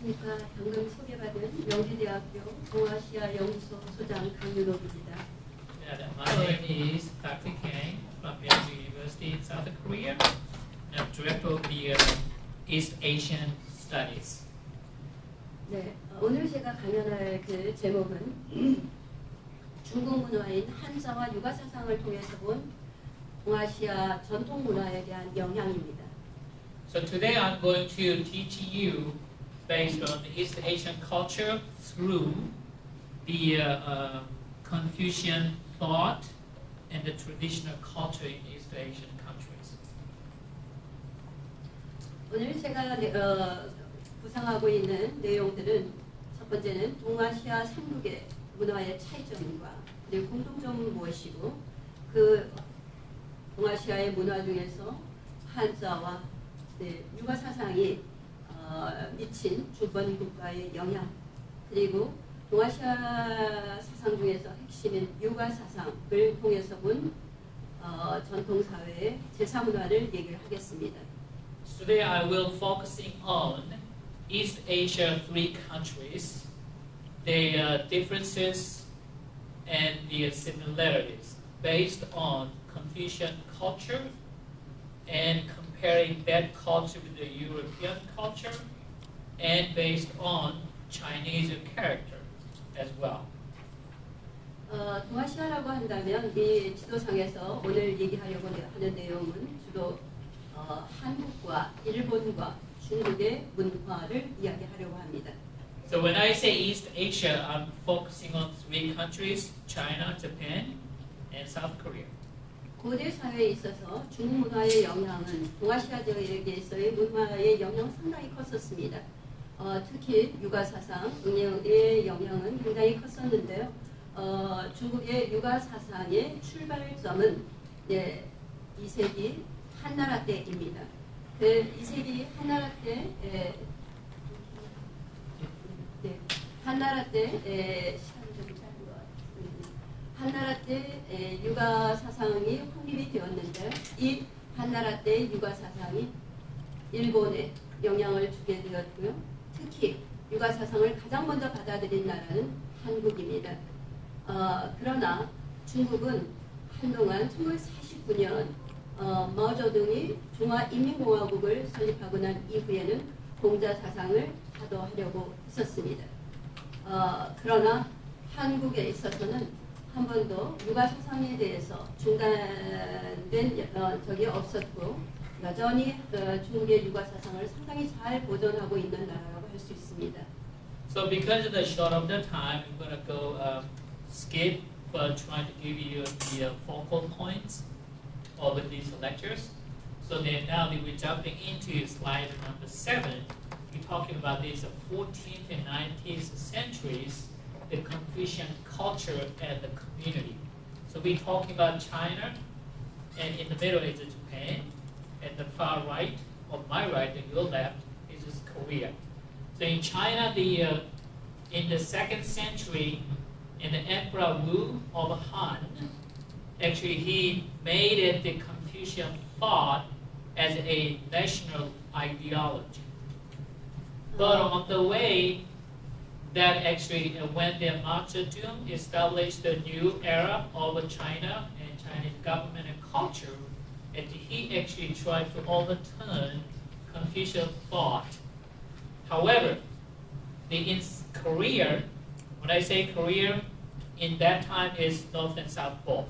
안녕하십니까. 방금 소개받은 명지대학교 동아시아 연구소 소장 강윤옥입니다. My name is Dr. Kang from Youn-Ok University in South Korea. I'm director of the East Asian Studies. 네, 오늘 제가 강연할 그 제목은 중국 문화인 한자와 육아 사상을 통해서 본 동아시아 전통 문화에 대한 영향입니다. So today I'm going to teach you based on the East Asian culture through the Confucian thought and the traditional culture in East Asian countries. 오늘 제가 구상하고 있는 내용들은 첫 번째는 동아시아 3국의 문화의 차이점과 그리고 공통점은 무엇이고 그 동아시아의 문화 중에서 한자와 육아 사상이 미친 주권 국가의 영향 그리고 동아시아 사상 중에서 핵심인 육아 사상을 통해서 본 전통 사회의 제사 문화를 얘기를 하겠습니다. Today I will focusing on East Asia 3 countries, their differences and their similarities based on Confucian culture and comparing that culture with the European culture and based on Chinese character as well. 동아시아라고 한다면 이 지도상에서 오늘 얘기하려고 하는 내용은 주로 한국과 일본과 중국의 문화를 이야기하려고 합니다. So when I say East Asia, I'm focusing on 3 countries, China, Japan, and South Korea. 고대 사회에 있어서 중국 문화의 영향은 동아시아 지역에서의 문화의 영향 상당히 컸었습니다. 특히 육아 사상의 영향은 굉장히 컸었는데요. 중국의 육아 사상의 출발점은 2세기 한나라 때입니다. 2세기 한나라 때 한나라 때 육아 사상이 확립이 되었는데 이 한나라 때 육아 사상이 일본에 영향을 주게 되었고요. 특히 육아 사상을 가장 먼저 받아들인 나라는 한국입니다. 그러나 중국은 한동안 1949년 마오쩌둥이 중화인민공화국을 설립하고 난 이후에는 공자 사상을 타도하려고 했었습니다. 그러나 한국에 있어서는 한 번도 육아 사상에 대해서 중단된 적이 없었고 여전히 중국의 육아 사상을 상당히 잘 보존하고 있는 나라라고 할 수 있습니다. So because of the short of the time, I'm going to go skip, but trying to give you the focal points of these lectures. So then now that we're jumping into slide number 7, we're talking about these 14th and 19th centuries, the Confucian culture and the community. So we're talking about China, and in the middle is Japan, and the far right, or my right and your left, is Korea. So in China, in the 2nd century, in the Emperor Wu of Han, actually he made it the Confucian thought as a national ideology. But on the way, that actually when the Mao Zedong established the new era of China and Chinese government and culture, and he actually tried to overturn Confucian thought. However, in Korea, when I say Korea, in that time is North and South both.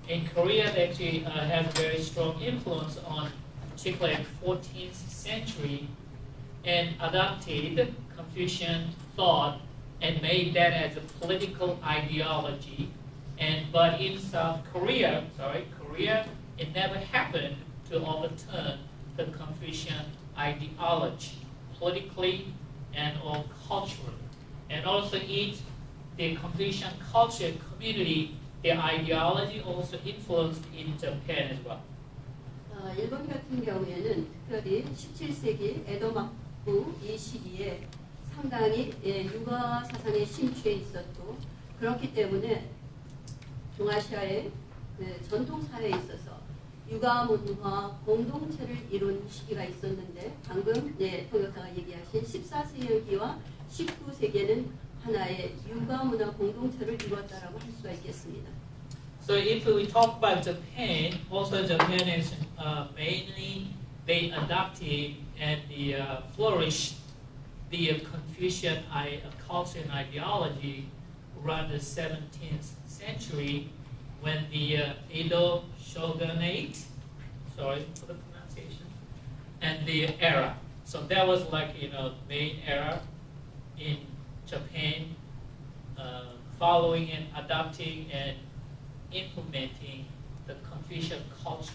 In Korea, they actually has very strong influence on particularly 14th century and adopted Confucian thought and made that as a political ideology. But in South Korea, Korea, it never happened to overturn the Confucian ideology politically and or culturally. And also the Confucian culture community, their ideology also influenced in Japan as well. 일본 같은 경우에는 특별히 17세기 에도 막부 이 시기에 상당히 육아 사상에 심취해 있었고 그렇기 때문에 동아시아의 전통 사회에 있어서 육아 문화 공동체를 이룬 시기가 있었는데 방금 통역사가 얘기하신 14세기와 19세기에는 하나의 육아 문화 공동체를 이루었다라고 할 수가 있겠습니다. So if we talk about Japan, also Japan is mainly they adopted and flourished the Confucian culture and ideology around the 17th century when the Edo shogunate, sorry for the pronunciation, and the era. So that was like main era in Japan, following and adopting and implementing the Confucian culture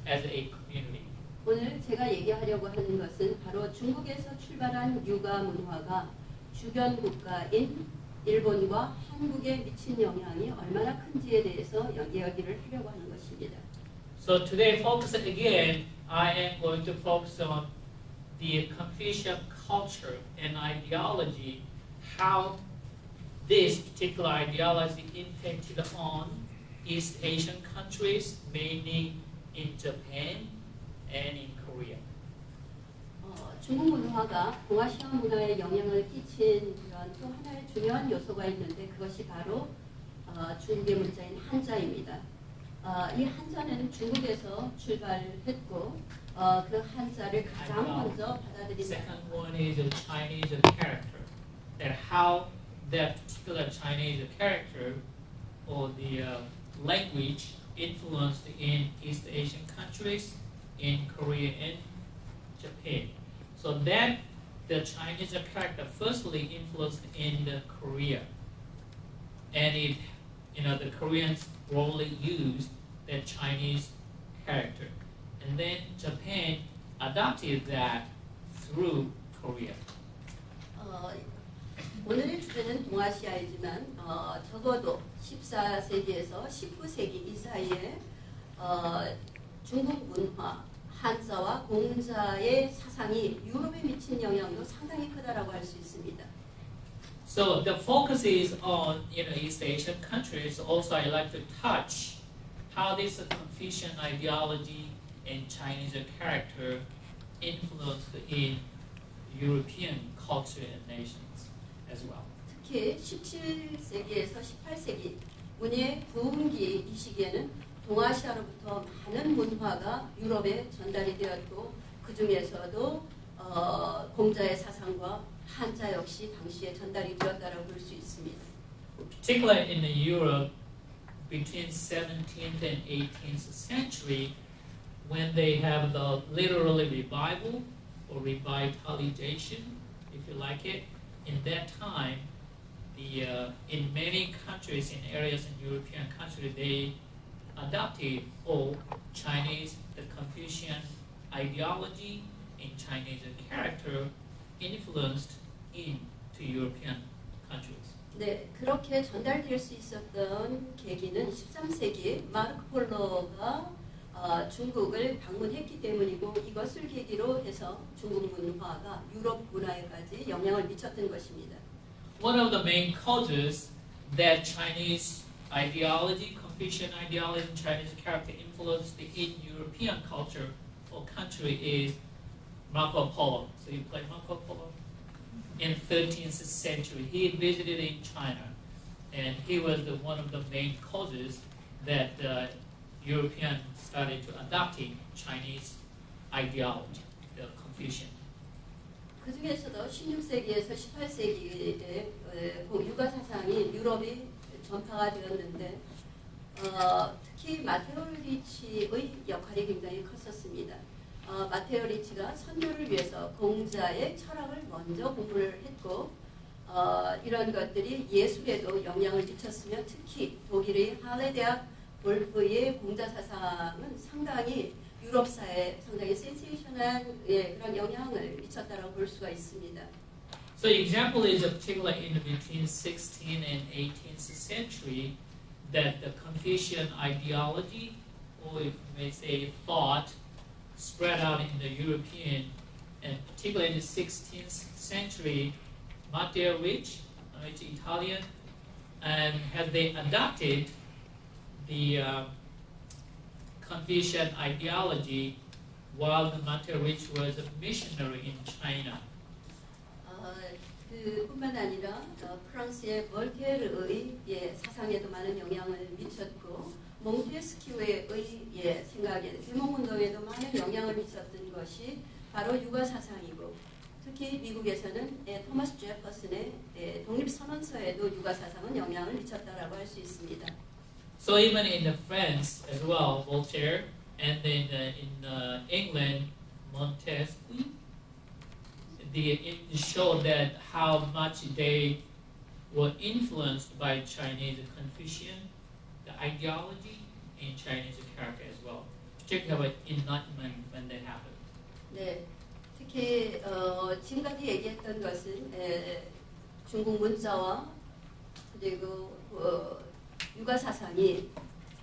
as a community. 오늘 제가 얘기하려고 하는 것은 바로 중국에서 출발한 육아 문화가 주변 국가인 일본과 한국에 미친 영향이 얼마나 큰지에 대해서 이야기를 하려고 하는 것입니다. So today, focus again, I am going to focus on the Confucian culture and ideology, how this particular ideology impacted on East Asian countries, mainly in Japan and in Korea. 중국 문화가 동아시아 문화에 영향을 끼친 그런 또 하나의 중요한 요소가 있는데 그것이 바로 중국의 문자인 한자입니다. 이 한자는 중국에서 출발했고 그 한자를 가장 먼저 받아들인 Second one is a Chinese character. That how that particular Chinese character or the language influenced in East Asian countries, in Korea and Japan. So that the Chinese character firstly influenced in the Korea, and it, the Koreans broadly used the Chinese character, and then Japan adopted that through Korea. 오늘의 주제는 동아시아이지만 적어도 14세기에서 19세기 이 사이에 중국 문화, 한자와 공자의 사상이 유럽에 미친 영향도 상당히 크다라고 할 수 있습니다. So the focus is on East Asian countries. Also, I like to touch how this Confucian ideology and Chinese character influenced in European culture and nations as well. 특히 17세기에서 18세기 문예 부흥기 이 시기에는 동아시아로부터 많은 문화가 유럽에 전달이 되었고 그 중에서도 공자의 사상과 한자 역시 당시에 전달이 되었다라고 볼 수 있습니다. Particularly in Europe, between 17th and 18th century, when they have the literally revival or revitalization, if you like it, in that time, in many countries, in areas in European countries, they adopted all Chinese, the Confucian ideology and Chinese character influenced into European countries. 네, 그렇게 전달될 수 있었던 계기는 13세기 마르코 폴로가 중국을 방문했기 때문이고 이것을 계기로 해서 중국 문화가 유럽 문화에까지 영향을 미쳤던 것입니다. One of the main causes that Chinese ideology, Confucian ideology, and Chinese character influenced in European culture or country is Marco Polo. So you play Marco Polo? In 13th century, he visited in China, and he was one of the main causes that Europeans started to adopting Chinese ideology, the Confucian. 그 중에서도 16세기에서 18세기에 육아 사상이 유럽이 전파가 되었는데 특히 마테오 리치의 역할이 굉장히 컸었습니다. 마테오 리치가 선교를 위해서 공자의 철학을 먼저 공부를 했고 이런 것들이 예술에도 영향을 미쳤으며 특히 독일의 할레 대학 볼프의 공자 사상은 상당히 유럽사에 상당히 센세이션한 그런 영향을 미쳤다라고 볼 수가 있습니다. So example is particularly in between 16th and 18th century that the Confucian ideology, or if you may say thought, spread out in the European, and particularly in the 16th century, Matteo Ricci, it's Italian, and have they adopted the Confucian ideology, while the Master Rich was a missionary in China. 그뿐만 아니라 프랑스의 볼테르의 사상에도 많은 영향을 미쳤고 몽테스키우의 생각에 계몽운동에도 많은 영향을 미쳤던 것이 바로 육아 사상이고 특히 미국에서는 토마스 제퍼슨의 독립선언서에도 육아 사상은 영향을 미쳤다라고 할 수 있습니다. So even in France as well, Voltaire, and then in England, Montesquieu, it showed that how much they were influenced by Chinese Confucian, the ideology, and Chinese character as well, particularly Enlightenment when that happened. 네, 특히 지금까지 얘기했던 것은 중국 문자와 그리고 육아 사상이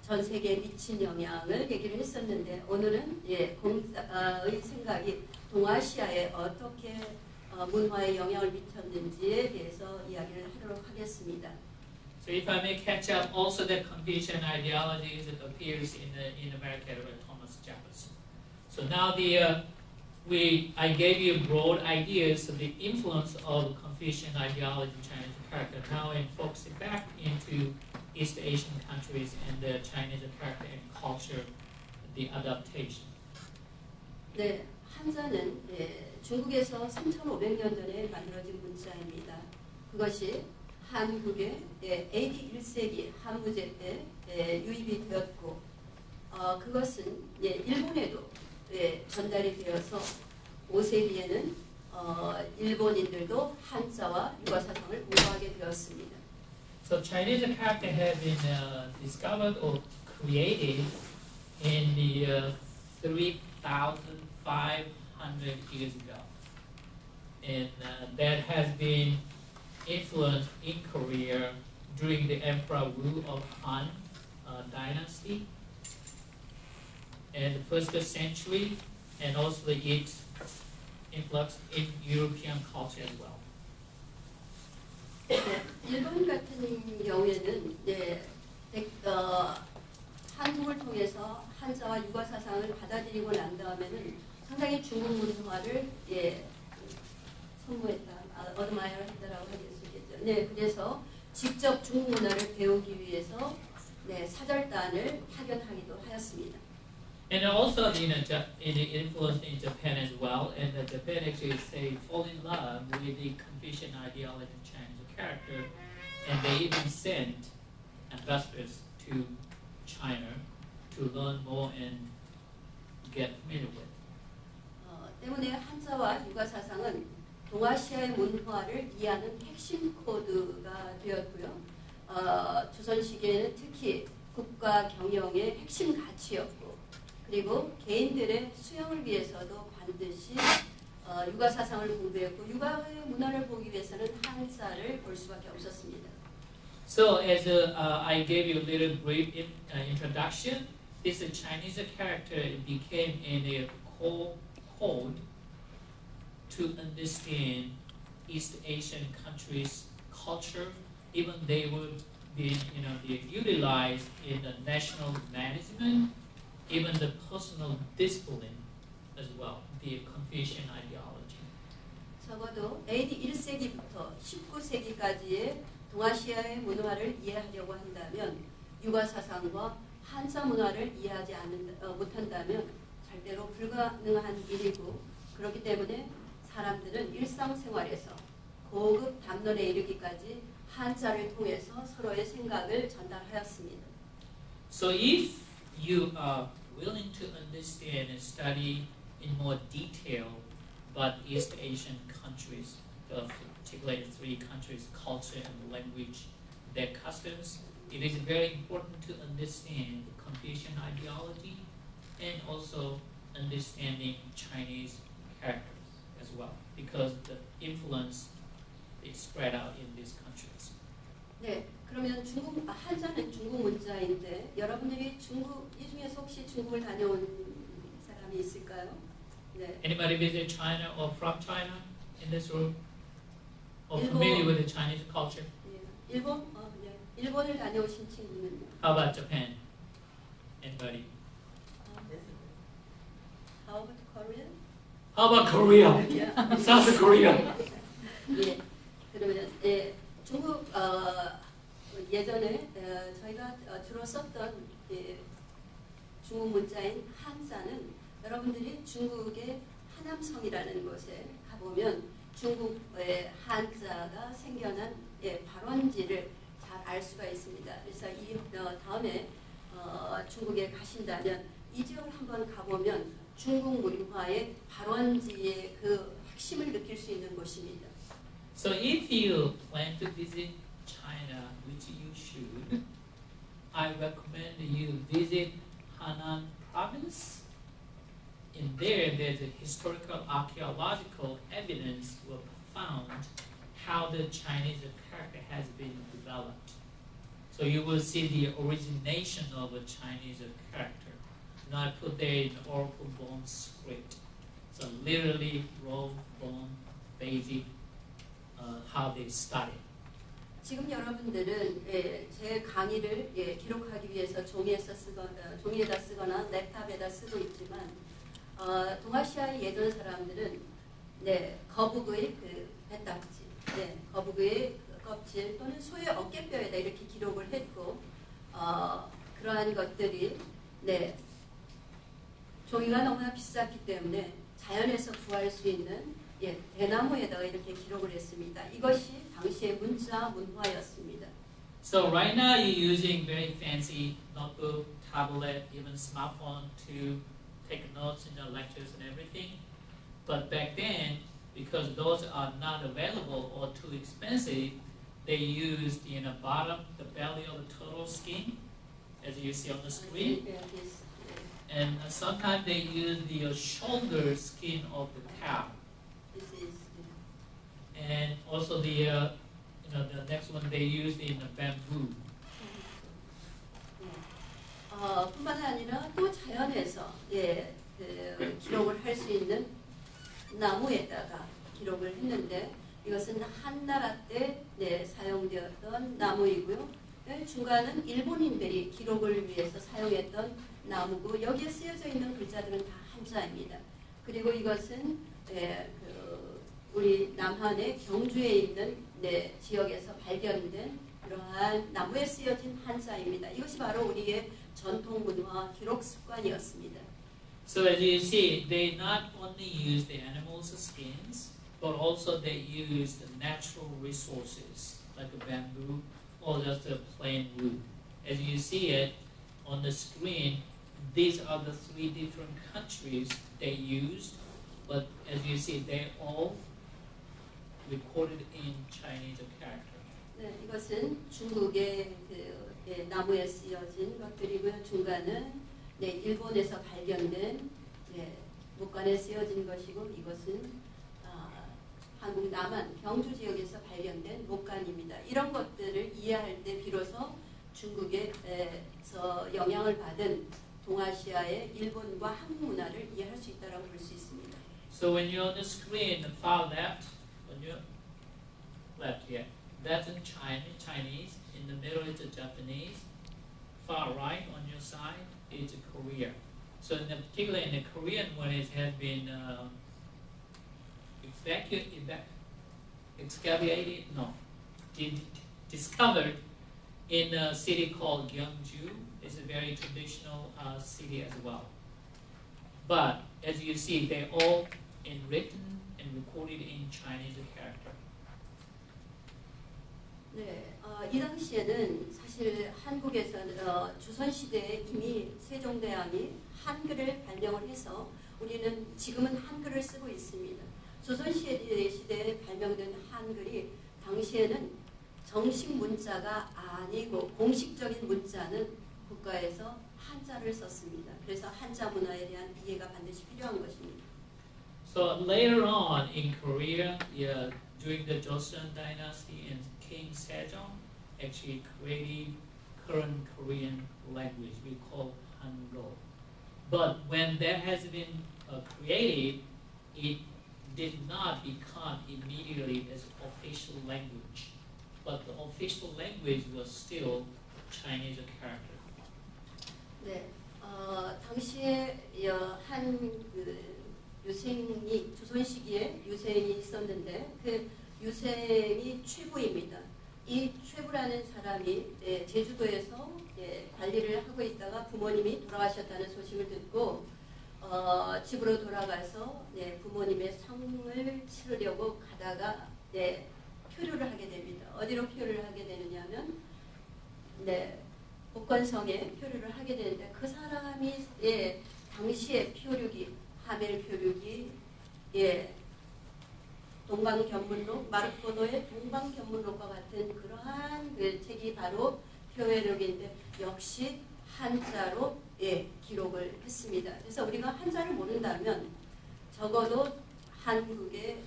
전 세계에 미친 영향을 얘기를 했었는데 오늘은 공자의 생각이 동아시아에 어떻게 문화에 영향을 미쳤는지에 대해서 이야기를 하도록 하겠습니다. So if I may catch up, also the Confucian ideology that appears in America by Thomas Jefferson. So now I gave you broad ideas of the influence of Confucian ideology in Chinese character. Now I'm focusing back into East Asian countries and the Chinese character and culture, the adaptation. 네, 한자는 중국에서 3,500년 전에 만들어진 문자입니다. 그것이 한국의 AD 1세기 한무제 때 유입이 되었고 그것은 일본에도 전달이 되어서 5세기에는 일본인들도 한자와 육아 사상을 공부하게 되었습니다. So Chinese character have been discovered or created in the 3,500 years ago, and that has been influenced in Korea during the Emperor Wu of Han dynasty and the first century, and also its influx in European culture as well. 일본 같은 경우에는 한국을 통해서 한자와 육아 사상을 받아들이고 난 다음에는 상당히 중국 문화를 선무했다, 어드마이어 했다라고 할 수 있겠죠. 네, 그래서 직접 중국 문화를 배우기 위해서 사절단을 파견하기도 하였습니다. And also, it influenced in Japan as well, and Japan actually fall in love with the Confucian ideology and Chinese character, and they even sent ambassadors to China to learn more and get familiar with. 때문에 한자와 육아 사상은 동아시아의 문화를 이해하는 핵심 코드가 되었고요. 조선 시기에는 특히 국가 경영의 핵심 가치였고, 그리고 개인들의 수용을 위해서도 반드시 육아 사상을 공부했고, 육아의 문화를 보기 위해서는 한자를 볼 수밖에 없었습니다. So, as I gave you a little brief introduction, this Chinese character became a core code to understand East Asian countries' culture. Even they would be, they utilized in the national management, even the personal discipline as well, the Confucian ideology. 적어도 AD 1세기부터 19세기까지의 동아시아의 문화를 이해하려고 한다면 육아 사상과 한자 문화를 이해하지 못한다면 절대로 불가능한 일이고, 그렇기 때문에 사람들은 일상생활에서 고급 담론에 이르기까지 한자를 통해서 서로의 생각을 전달하였습니다. So if you are willing to understand and study in more detail about East Asian countries, particularly the three countries, culture and language, their customs, it is very important to understand the Confucian ideology and also understanding Chinese characters as well, because the influence is spread out in these countries. 네, 그러면 한자는 중국 문자인데 여러분들이 이 중에서 혹시 중국을 다녀온 사람이 있을까요? 네. Anybody visit China or from China in this room? Or 일본, familiar with the Chinese culture? 네. 일본을 다녀오신 친구는요? How about Japan? Anybody? How about Korean? How about Korea? Yeah. South Korea. 예. 그러면 예, 중국 예전에 저희가 주로 썼던 중국 문자인 한자는 여러분들이 중국의 하남성이라는 곳에 가보면 중국의 한자가 생겨난 발원지를 잘 알 수가 있습니다. 그래서 이 다음에 중국에 가신다면 이 지역을 한번 가보면 중국 문화의 발원지의 그 핵심을 느낄 수 있는 곳입니다. So if you plan to visit China, which you should, I recommend you visit Henan province. In there, there's a historical archaeological evidence was found how the Chinese character has been developed. So you will see the origination of a Chinese character, not put there in oracle bone script. So literally raw bone basic how they started. 지금 여러분들은 제 강의를 기록하기 위해서 종이에다 쓰거나 랩탑에다 쓰고 있지만 동아시아의 예전 사람들은 거북의 그 배딱지, 거북의 껍질 또는 소의 어깨뼈에다 이렇게 기록을 했고 그러한 것들이 종이가 너무나 비쌌기 때문에 자연에서 구할 수 있는 대나무에다가 이렇게 기록을 했습니다. 이것이 당시의 문자 문화였습니다. So right now you're using very fancy notebook, tablet, even smartphone to take notes in your lectures and everything. But back then, because those are not available or too expensive, they used in the bottom, the belly of the turtle skin, as you see on the screen. And sometimes they use the shoulder skin of the cow. And also the the next one they used in the bamboo. 뿐만 아니라 또 자연에서 기록을 할 수 있는 나무에다가 기록을 했는데 이것은 한나라 때 사용되었던 나무이고요. 중간은 일본인들이 기록을 위해서 사용했던 나무고 여기에 쓰여져 있는 글자들은 다 한자입니다. 그리고 이것은 우리 남한의 경주에 있는 지역에서 발견된 그러한 나무에 쓰여진 한자입니다. 이것이 바로 우리의 전통 문화 기록 습관이었습니다. So as you see, they not only use the animals' skins, but also they use the natural resources like a bamboo or just a plain wood. As you see it on the screen, these are the three different countries they used, but as you see, they all recorded in Chinese character. 이것은 중국의 나무에 쓰여진 것들이고요. 중간은 일본에서 발견된 목간에 쓰여진 것이고 이것은 한국 남한 경주 지역에서 발견된 목간입니다. 이런 것들을 이해할 때 비로소 중국에서 영향을 받은 동아시아의 일본과 한국 문화를 이해할 수 있다고 볼 수 있습니다. So when you're on the screen, the far left, on your left, yeah, that's in Chinese. In the middle is the Japanese. Far right on your side is Korea. So in particular in the Korean one, it has been discovered in a city called Gyeongju. It's a very traditional city as well. But as you see, they're all written and recorded in Chinese character. 이 당시에는 사실 한국에서는 조선시대에 이미 세종대왕이 한글을 발명을 해서 우리는 지금은 한글을 쓰고 있습니다. 조선시대에 발명된 한글이 당시에는 정식 문자가 아니고 공식적인 문자는 국가에서 한자를 썼습니다. 그래서 한자 문화에 대한 이해가 반드시 필요한 것입니다. So later on in Korea, during the Joseon dynasty and King Sejong actually created current Korean language we call Hangul. But when that has been created, it did not become immediately as official language. But the official language was still Chinese character. 당시에 있었는데 그 유생이 최부입니다. 이 최부라는 사람이 제주도에서 관리를 하고 있다가 부모님이 돌아가셨다는 소식을 듣고 집으로 돌아가서 부모님의 상을 치르려고 가다가 표류를 하게 됩니다. 어디로 표류를 하게 되느냐면 복건성에 표류를 하게 되는데 그 사람이 당시의 표류기 하멜 표류기 동방견문록 마르코노의 동방견문록과 같은 그러한 그 책이 바로 표회록인데 역시 한자로 기록을 했습니다. 그래서 우리가 한자를 모른다면 적어도 한국의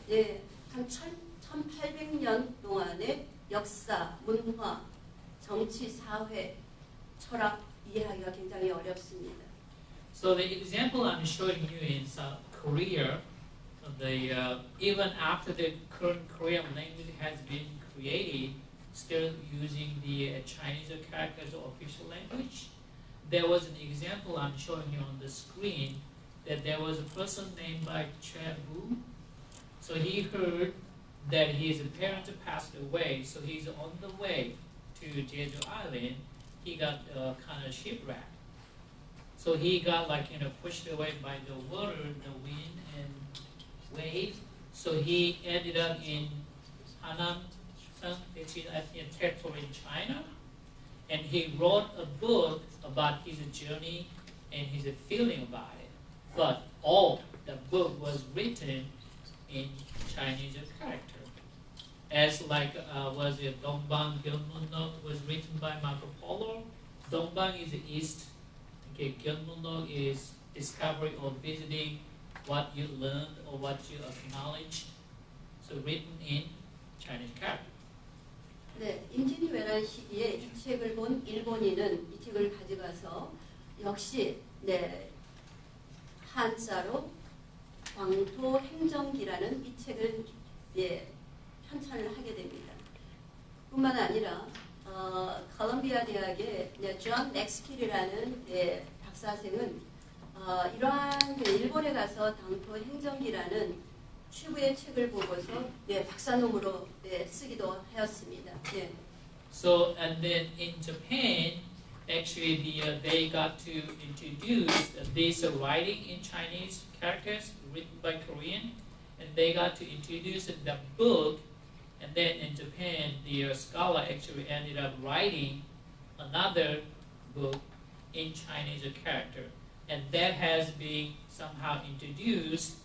한 1800년 동안의 역사, 문화, 정치, 사회, 철학 이해하기가 굉장히 어렵습니다. So the example I'm showing you in South Korea, even after the current Korean language has been created, still using the Chinese character as official language. There was an example I'm showing you on the screen that there was a person named by Chen Bu. So he heard that his parents passed away, so he's on the way to Jeju Island. He got kind of shipwrecked. So he got pushed away by the water, the wind and waves. So he ended up in Hanam, which is I think a territory in China. And he wrote a book about his journey and his feeling about it. But all the book was written in Chinese character. As was it Dongbang Gyeonmunok was written by Marco Polo. Dongbang is the east. Okay, Gyeonmunok is discovery or visiting what you learned or what you acknowledged. So written in Chinese character. 임진왜란 시기에 이 책을 본 일본인은 이 책을 가져가서 역시 한자로 광토행정기라는 이 책을 편찬을 하게 됩니다. 뿐만 아니라 콜롬비아 대학의 존 맥스킬이라는 박사생은 이러한 일본에 가서 당토행정기라는 최고의 책을 보고서 박사논문으로 쓰기도 하였습니다. So and then in Japan, actually they got to introduce this writing in Chinese characters written by Korean, and they got to introduce the book. And then in Japan, the scholar actually ended up writing another book in Chinese character, and that has been somehow introduced.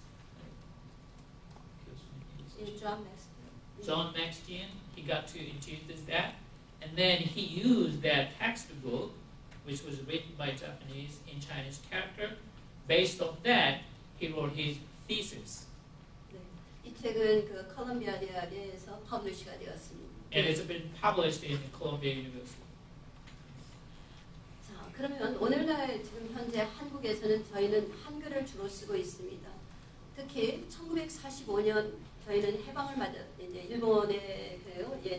John Maxtian, he got to introduce that, and then he used that textbook, which was written by Japanese in Chinese character. Based on that, he wrote his thesis. 이 책은 그 콜롬비아 대학에서 퍼블리시가 되었습니다. And it's been published in Columbia University. 자, 그러면 오늘날 지금 현재 한국에서는 저희는 한글을 주로 쓰고 있습니다. 특히 1945년 저희는 해방을 맞아 이제 일본의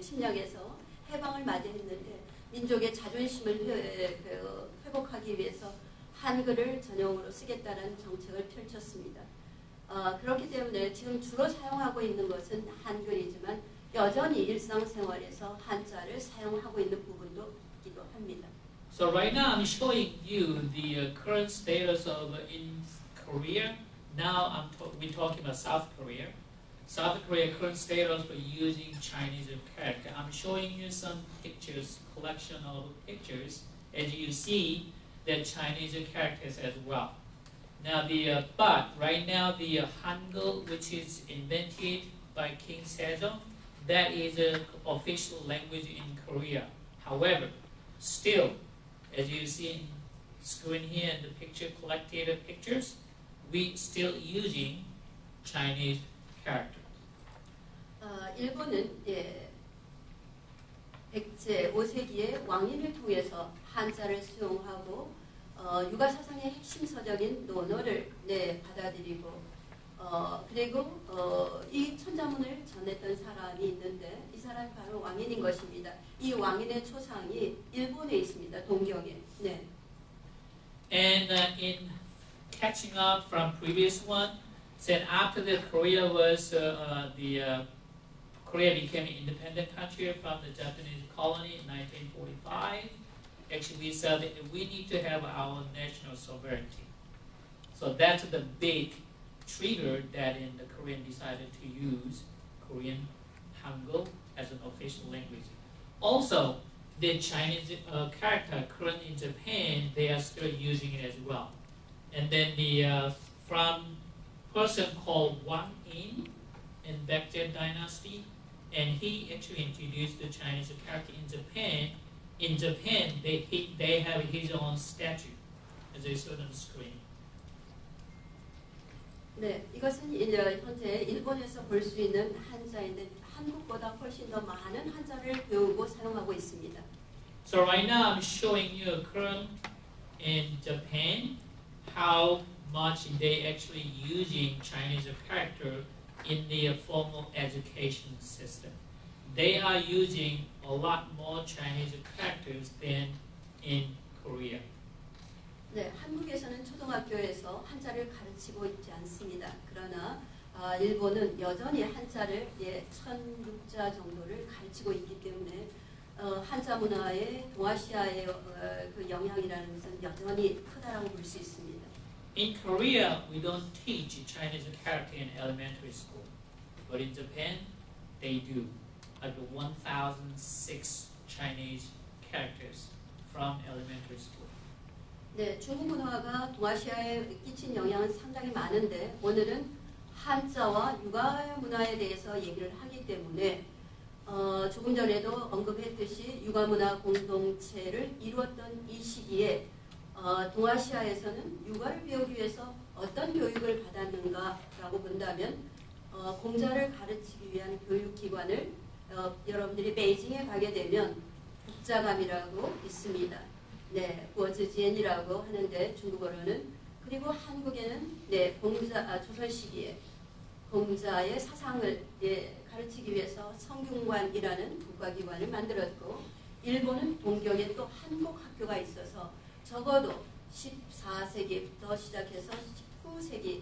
침략에서 해방을 맞이했는데 민족의 자존심을 회복하기 위해서 한글을 전용으로 쓰겠다는 정책을 펼쳤습니다. 그렇기 때문에 지금 주로 사용하고 있는 것은 한글이지만 여전히 일상생활에서 한자를 사용하고 있는 부분도 있기도 합니다. So right now I'm showing you the current status of in Korea. Now we're talking about South Korea. South Korea current status for using Chinese character. I'm showing you some pictures, collection of pictures. As you see, the Chinese characters as well. Now but right now the Hangul, which is invented by King Sejong, that is an official language in Korea. However, still, as you see in screen here in the picture, collected pictures, we still using Chinese character. 일본은 백제 5세기에 왕인을 통해서 한자를 수용하고 유가 사상의 핵심 서적인 논어를 받아들이고 그리고 이 천자문을 전했던 사람이 있는데 이 사람이 바로 왕인인 것입니다. 이 왕인의 초상이 일본에 있습니다. 동경에. And in catching up from previous one, Said after the Korea was Korea became an independent country from the Japanese colony in 1945. Actually, we said that we need to have our national sovereignty. So that's the big trigger that in the Korean decided to use Korean Hangul as an official language. Also, the Chinese character current in Japan, they are still using it as well. And then the from person called Wang Yin in Baekje dynasty, and he actually introduced the Chinese character in Japan. In Japan, they have his own statue, as I saw on the screen. 네, 이것은 이제 현재 일본에서 볼 수 있는 한자인데 한국보다 훨씬 더 많은 한자를 배우고 사용하고 있습니다. So right now I'm showing you current in Japan how much they actually using Chinese character in their formal education system. They are using a lot more Chinese characters than in Korea. 네, 한국에서는 초등학교에서 한자를 가르치고 있지 않습니다. 그러나 일본은 여전히 한자를 1006자 정도를 가르치고 있기 때문에 한자 문화의 동아시아의 그 영향이라는 것은 여전히 크다라고 볼 수 있습니다. In Korea, we don't teach Chinese character in elementary school, but in Japan, they do. Like 1,006 Chinese characters from elementary school. 네, 중국 문화가 동아시아에 끼친 영향은 상당히 많은데 오늘은 한자와 육아 문화에 대해서 얘기를 하기 때문에 조금 전에도 언급했듯이 육아 문화 공동체를 이루었던 이 시기에 동아시아에서는 육아를 배우기 위해서 어떤 교육을 받았는가라고 본다면 공자를 가르치기 위한 교육기관을 여러분들이 베이징에 가게 되면 국자감이라고 있습니다. 네, 구어즈지엔이라고 하는데 중국어로는 그리고 한국에는 네, 조선 시기에 공자의 사상을 가르치기 위해서 성균관이라는 국가기관을 만들었고 일본은 동경에 또 한국 학교가 있어서 적어도 14세기부터 시작해서 19세기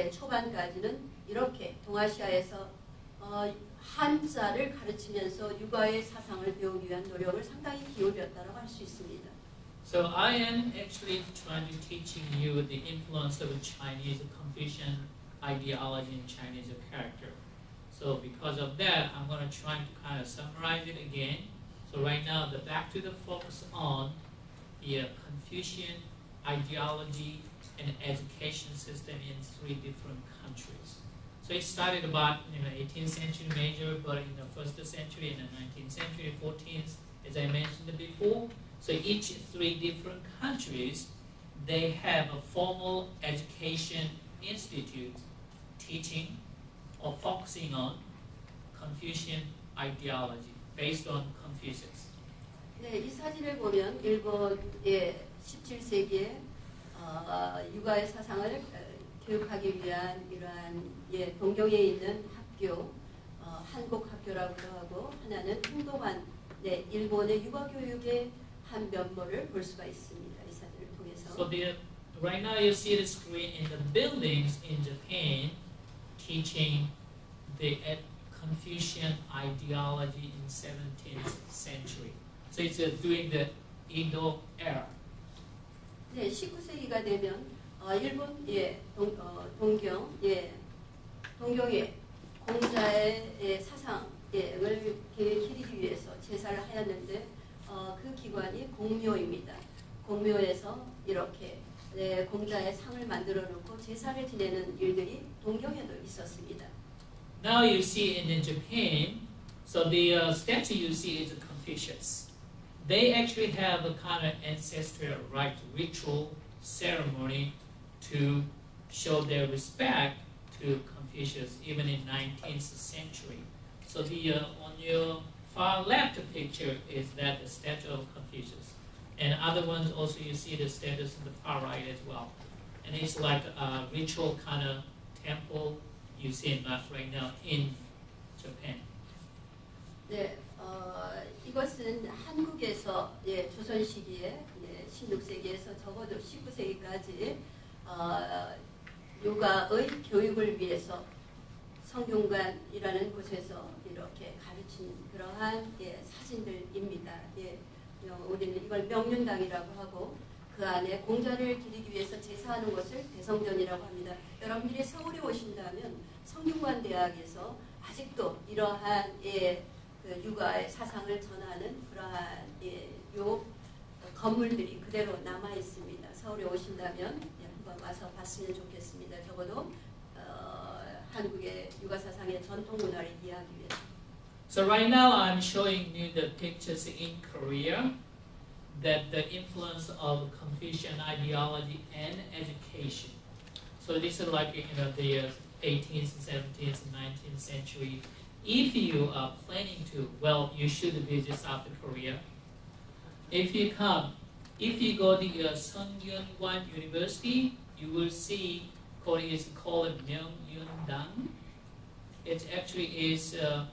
초반까지는 이렇게 동아시아에서 한자를 가르치면서 육아의 사상을 배우기 위한 노력을 상당히 기울였다고 할 수 있습니다. So I am actually trying to teaching you the influence of Chinese Confucian ideology and Chinese character. So because of that, I'm going to try to kind of summarize it again. So right now, back to the focus on the Confucian ideology and education system in 3 different countries. So it started about 18th century major, but in the 1st century, in the 19th century, 14th, as I mentioned before. So each 3 different countries, they have a formal education institute teaching or focusing on Confucian ideology based on Confucius. 네, 이 사진을 보면 일본의 17세기에 육아의 사상을 교육하기 위한 이러한 동경에 있는 학교, 한국 학교라고도 하고 하나는 흥도관, 네, 일본의 육아 교육의 한 면모를 볼 수가 있습니다. 이 사진을 통해서. So right now you see the screen in the buildings in Japan teaching the Confucian ideology in 17th century. So it's during the Edo era. 네, 19세기가 되면 일본 동경의 공자의 사상을 기리기 위해서 제사를 하였는데 그 기관이 공묘입니다. 공묘에서 이렇게 공자의 상을 만들어 놓고 제사를 지내는 일들이 동경에도 있었습니다. Now you see in Japan, so the statue you see is Confucius. They actually have a kind of ancestral rite, ritual ceremony to show their respect to Confucius, even in 19th century. So on your far left picture is that the statue of Confucius. And other ones also you see the statues in the far right as well. And it's like a ritual kind of temple you see right now in Japan. 네, 이것은 한국에서 조선 시기에 16세기에서 적어도 19세기까지 요가의 교육을 위해서 성균관이라는 곳에서 이렇게 가르친 그러한 사진들입니다. 우리는 이걸 명륜당이라고 하고 그 안에 공자를 기리기 위해서 제사하는 것을 대성전이라고 합니다. 여러분들이 서울에 오신다면 성균관대학에서 아직도 이러한 그 육아의 사상을 전하는 그러한 요 건물들이 그대로 남아 있습니다. 서울에 오신다면 한번 와서 봤으면 좋겠습니다. 적어도 한국의 육아 사상의 전통 문화를 이해하기 위해서. So right now I'm showing you the pictures in Korea that the influence of Confucian ideology and education. So this is like the 18th, 17th, 19th century. If you are planning to, well, you should visit South Korea. If you go to Songyun-Wan University, you will see it's called Myeongyun-dang. It actually is a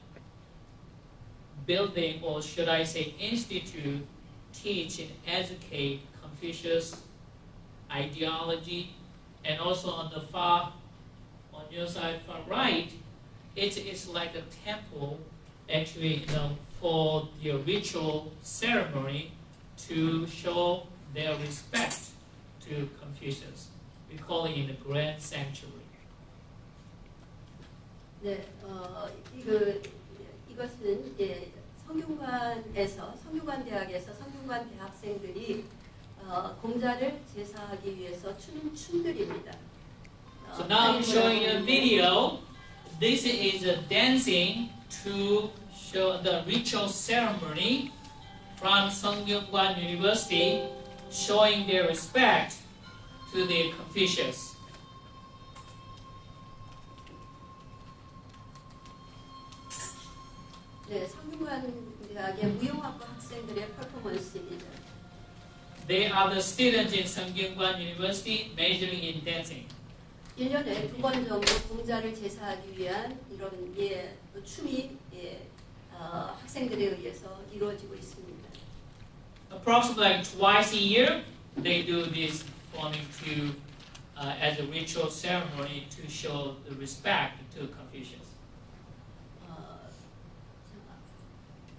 building, or should I say institute, teach and educate Confucius ideology, and also on your side far right, it is like a temple, actually, for the ritual ceremony to show their respect to Confucius. We call it in the grand sanctuary. 네, 이것은 성균관대학에서 성균관 대학생들이 공자를 제사하기 위해서 추는 춤들입니다. So now I'm showing a video. This is a dancing to show the ritual ceremony from Songyun-Wan University, showing their respect to the Confucius. 네, 성균관대학의 무용학과 학생들의 퍼포먼스입니다. They are the students in Songyun-Wan University majoring in dancing. 1년에 2번 정도 공자를 제사하기 위한 이런 춤이 학생들에 의해서 이루어지고 있습니다. Approximately twice a year, they do this performing to as a ritual ceremony to show the respect to Confucius.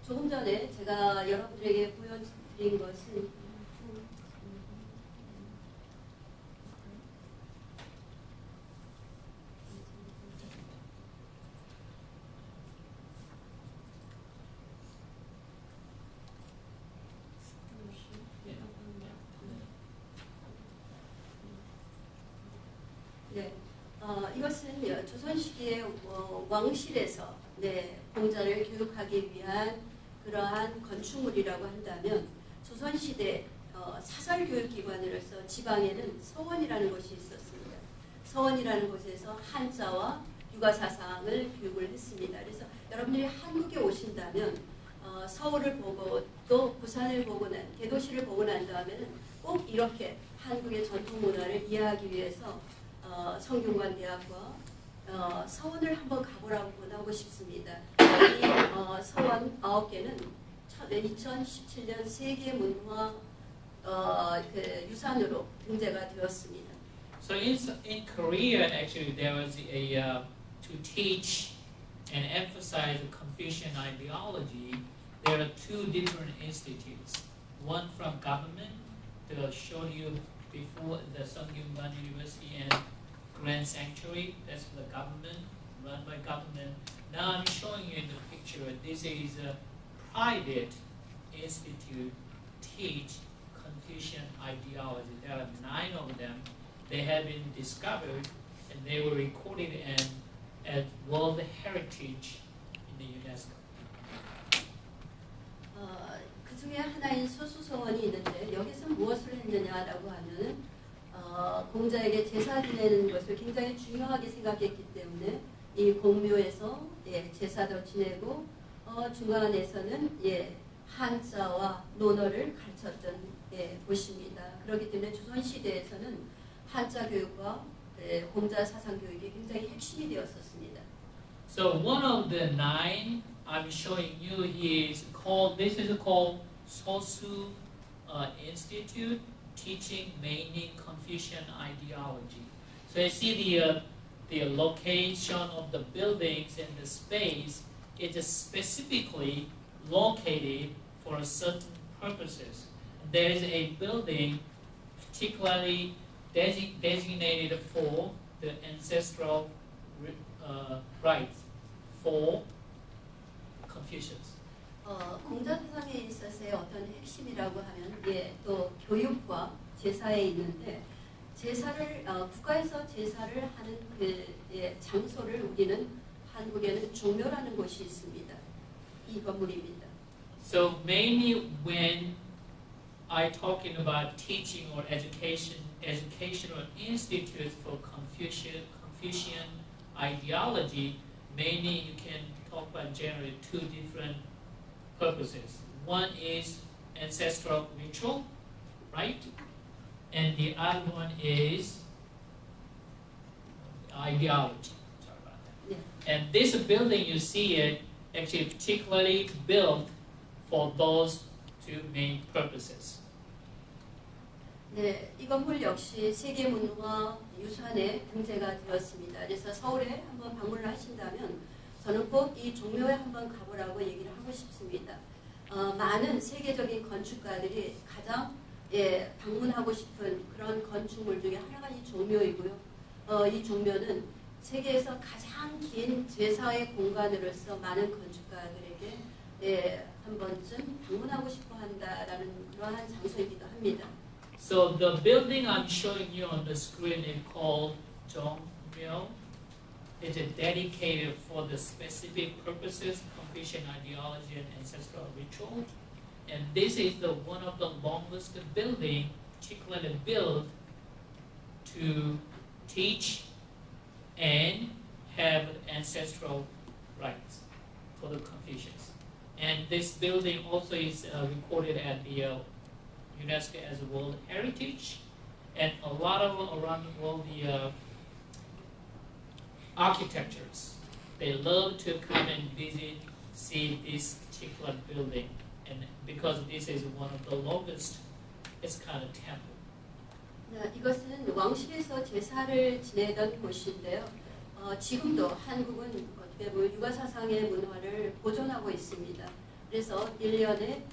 조금 전에 제가 여러분들에게 보여드린 것은 이것은 조선시기의 왕실에서 공자를 교육하기 위한 그러한 건축물이라고 한다면 조선시대 사설교육기관으로서 지방에는 서원이라는 곳이 있었습니다. 서원이라는 곳에서 한자와 육아사상을 교육을 했습니다. 그래서 여러분들이 한국에 오신다면 서울을 보고 또 부산을 보고 대도시를 보고 난 다음에는 꼭 이렇게 한국의 전통 문화를 이해하기 위해서 성균관대학과 서원을 한번 가보라고 권하고 싶습니다. 이 서원 9개는 2017년 세계 문화 유산으로 등재가 되었습니다. So in Korea, actually, there was to teach and emphasize the Confucian ideology. There are two different institutes. One from government, to show you before the Songyun-Wan University and Grand Sanctuary. That's for the government, run by government. Now I'm showing you in the picture. This is a private institute teach Confucian ideology. There are 9 of them. They have been discovered and they were recorded as World Heritage in the UNESCO. 그 중에 하나인 소수서원이 있는데 여기서 무엇을 했느냐라고 하면 공자에게 제사 지내는 것을 굉장히 중요하게 생각했기 때문에 이 공묘에서 제사도 지내고 중간에서는 한자와 논어를 가르쳤던 곳입니다. 그렇기 때문에 조선시대에서는 한자 교육과 공자 사상 교육이 굉장히 핵심이 되었었습니다. So one of the 9 I'm showing you is called, this is called Sosu Institute, teaching mainly Confucian ideology. So you see the location of the buildings and the space is specifically located for certain purposes. There is a building particularly designated for the ancestral rites for Confucians. 공자사상에 있어서의 어떤 핵심이라고 하면 또 교육과 제사에 있는데 제사를 국가에서 제사를 하는 장소를 우리는 한국에는 종묘라는 곳이 있습니다. 이 건물입니다. So mainly when I talking about teaching or educational institutes for Confucian ideology, mainly you can talk about generally two different purposes. One is ancestral ritual, right? And the other one is ideology. Sorry about that. Yeah. And this building, you see it actually particularly built for those two main purposes. 네, 이 건물 역시 세계문화유산에 등재가 되었습니다. 그래서 서울에 한번 방문을 하신다면 저는 꼭 이 종묘에 한번 가보라고 얘기를 하고 싶습니다. 많은 세계적인 건축가들이 가장 방문하고 싶은 그런 건축물 중에 하나가 이 종묘이고요. 이 종묘는 세계에서 가장 긴 제사의 공간으로서 많은 건축가들에게 한 번쯤 방문하고 싶어 한다라는 그러한 장소이기도 합니다. So the building I'm showing you on the screen is called Zhongmyo. It is dedicated for the specific purposes, Confucian ideology and ancestral ritual. And this is one of the longest building, particularly built to teach and have ancestral rites for the Confucians. And this building also is recorded at the UNESCO as a World Heritage, and a lot of around the world, the architectures, they love to come and visit, see this particular building, and because this is one of the longest, it's kind of temple. 네, 이것은 왕실에서 제사를 지내던 곳인데요. 지금도 한국은 어떻게 보면 유가사상의 문화를 보존하고 있습니다. 그래서 1년에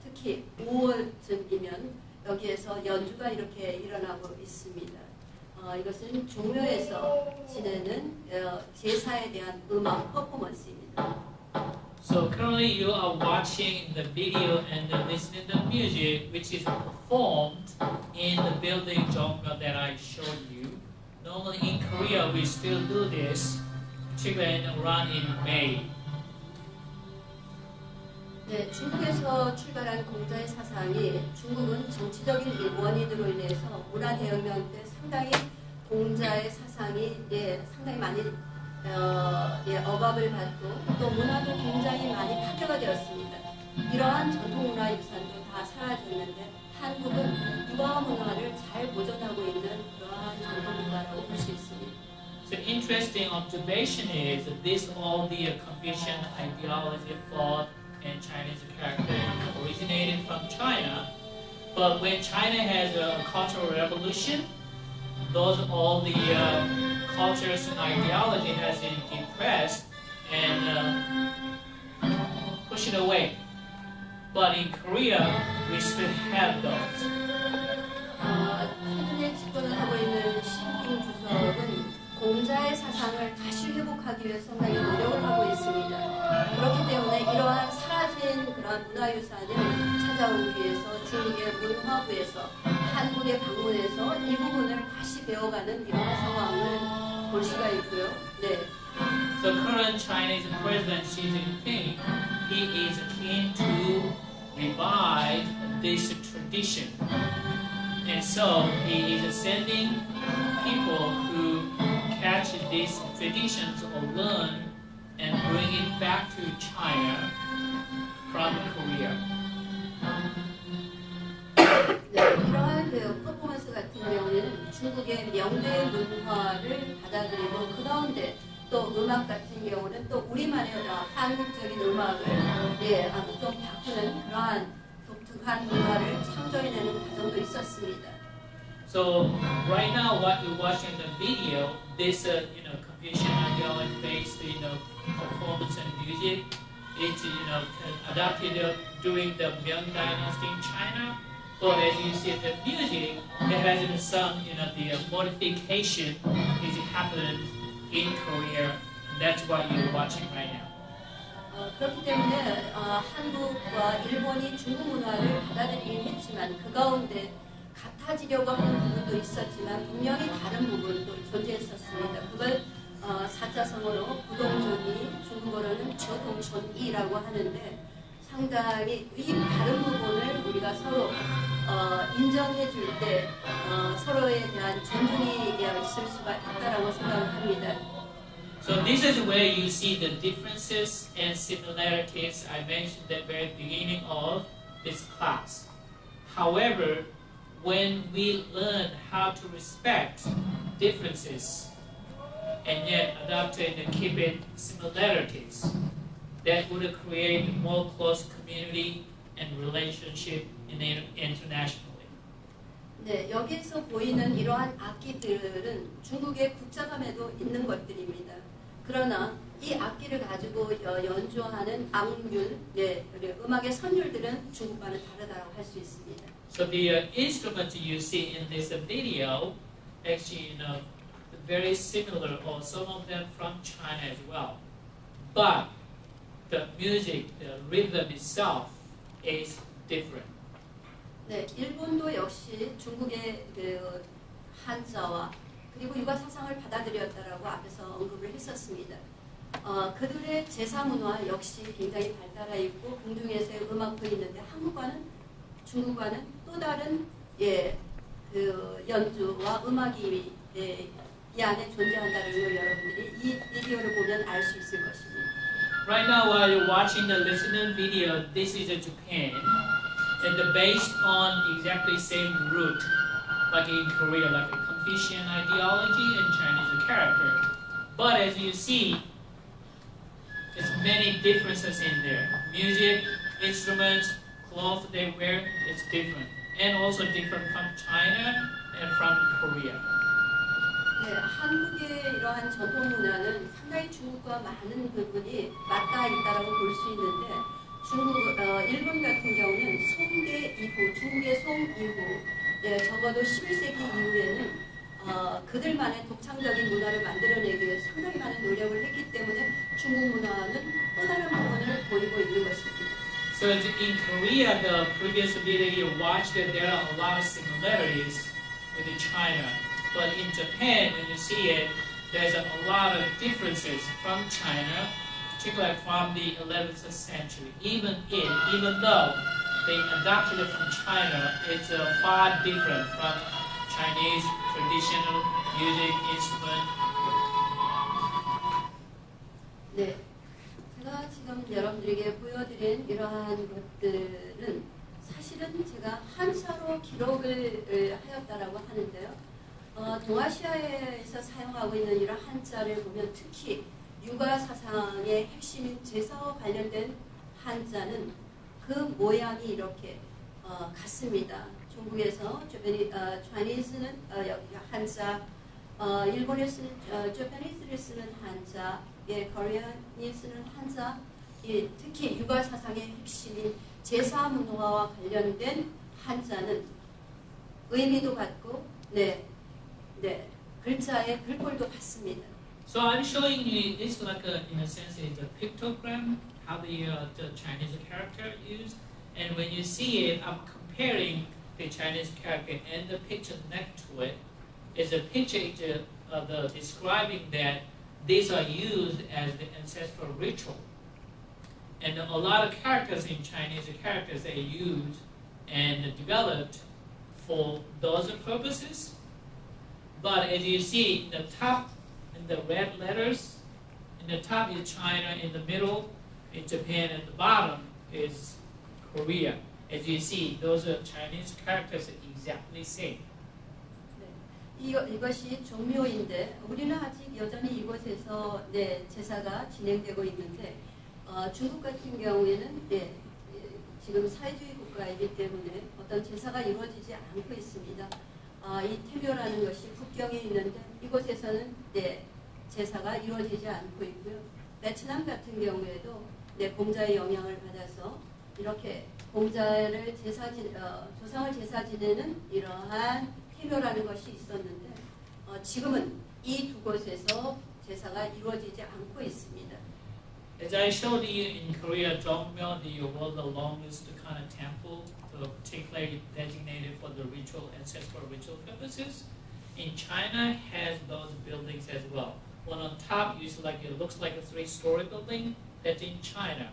특히 5월쯤이면 여기에서 연주가 이렇게 일어나고 있습니다. 이것은 종묘에서 지내는 제사에 대한 음악 퍼포먼스입니다. So currently you are watching the video and listening to the music which is performed in the building Zhongmyo that I showed you. Normally in Korea we still do this, particularly around in May. 네, 중국에서 출발한 공자의 사상이 중국은 정치적인 원인으로 인해서 문화대혁명 때 상당히 공자의 사상이 상당히 많이 억압을 받고 또 문화도 굉장히 많이 파괴가 되었습니다. 이러한 전통문화 유산도 다 사라졌는데 한국은 유화 문화를 잘 보존하고 있는 그러한 전통문화라고 볼 수 있습니다. So interesting observation is that this all the Confucian ideology, thought, and Chinese character originated from China, but when China has a cultural revolution, those all the cultures and ideology has been depressed and pushed away. But in Korea, we still have those. 최근에 집권을 하고 있는 시진핑 주석은 공자의 사상을 다시 회복하기 위해 상당히 노력을 하고 있습니다. 그렇기 때문에 이러한 사라진 그런 문화유산을 찾아오기 위해서 중국의 문화부에서 한국에 방문해서 이 부분을 다시 배워가는 이러한 상황을 볼 수가 있고요. 네. So current Chinese President Xi Jinping, he is keen to revive this tradition. And so he is sending people who catch these traditions or learn and bring it back to China from Korea. 네, 이러한 퍼포먼스 같은 경우에는 중국의 명대 문화를 받아들이고 그 가운데 또 음악 같은 경우는 또 우리만의 한국적인 음악을 좀 바꾸는 그러한 독특한 문화를 창조해내는 과정도 있었습니다. So right now, what you watch in the video, this Confucian ideology based performance and music, it's adapted during the Ming Dynasty in China. But as you see the music, there has been some the modification is happened in Korea. And that's what you're watching right now. 그렇기 때문에 한국과 일본이 중국 문화를 받아들이긴 했지만 그 가운데 같아지려고 하는 부분도 있었지만 분명히 다른 부분도 존재했었습니다. 그걸 4자성어로 부동존이 중국어로는 저동존이라고 하는데 상당히 이 다른 부분을 우리가 서로 인정해 줄 때 서로에 대한 존중이 있을 수가 있다라고 생각을 합니다. So this is where you see the differences and similarities I mentioned at the very beginning of this class. However, when we learn how to respect differences and yet adopt it and keep it similarities, that would create more close community and relationship internationally. 네, 여기에서 보이는 이러한 악기들은 중국의 국자감에도 있는 것들입니다. 그러나 이 악기를 가지고 연주하는 악률, 음악의 선율들은 중국과는 다르다고 할 수 있습니다. So the instruments you see in this video, actually, very similar, or some of them from China as well. But the music, the rhythm itself, is different. 네, 일본도 역시 중국의 그 한자와 그리고 유가 사상을 받아들였다라고 앞에서 언급을 했었습니다. 그들의 제사 문화 역시 굉장히 발달해 있고 궁중에서의 음악도 있는데 한국과는 중국과는 또 다른 그 연주와 음악이 이 안에 존재한다는 걸 여러분들이 이 비디오를 보면 알 수 있을 것입니다. Right now, while you're watching the listening video, this is Japan, and based on exactly same root, like in Korea, like a Confucian ideology and Chinese character. But as you see, there's many differences in there. Music, instruments, clothes they wear, it's different. And also different from China and from Korea. 네, 한국의 이러한 전통 문화는 상당히 중국과 많은 부분이 맞닿아 있다라고 볼 수 있는데 일본 같은 경우는 송대 이후, 중국의 송 이후, 적어도 11세기 이후에는 그들만의 독창적인 문화를 만들어내기 위해 상당히 많은 노력을 했기 때문에 중국 문화는 또 다른 부분을 보이고 있는 것입니다. So in Korea, the previous video you watched, there are a lot of similarities with China. But in Japan, when you see it, there's a lot of differences from China, particularly from the 11th century. Even though they adopted it from China, it's far different from Chinese traditional music instrument. 네, 제가 지금 여러분들에게 보여드린 이러한 것들은 사실은 제가 한자로 기록을 하였다라고 하는데요. 동아시아에서 사용하고 있는 이런 한자를 보면 특히 유가 사상의 핵심인 제사와 관련된 한자는 그 모양이 이렇게 같습니다. 중국에서 Chinese는 한자, 일본에 쓰는 Japanese를 쓰는 한자, Korean이 쓰는 한자, 특히 유가 사상의 핵심인 제사 문화와 관련된 한자는 의미도 같고, 글자의 글꼴도 같습니다. So I'm showing you, it's like in a sense, it's a pictogram, how the Chinese character used. And when you see it, I'm comparing the Chinese character and the picture next to it. Is a picture describing that these are used as the ancestral ritual. And a lot of characters in Chinese characters they used and developed for those purposes. But as you see, the top in the red letters, in the top is China, in the middle is Japan, and the bottom is Korea. As you see, those are Chinese characters exactly same. 이것이 종묘인데 우리는 아직 여전히 이곳에서 제사가 진행되고 있는데 중국 같은 경우에는 지금 사회주의 국가이기 때문에 어떤 제사가 이루어지지 않고 있습니다. 이 태묘라는 것이 국경에 있는데 이곳에서는 제사가 이루어지지 않고 있고요. 베트남 같은 경우에도 공자의 영향을 받아서 이렇게 공자를 조상을 제사 지내는 이러한 태묘라는 것이 있었는데 지금은 이 두 곳에서 제사가 이루어지지 않고 있습니다. As I showed you in Korea, Jongmyo, the world's longest kind of temple, particularly designated for the ancestral ritual purposes. In China, has those buildings as well. One on top it looks like a 3-story building. That's in China.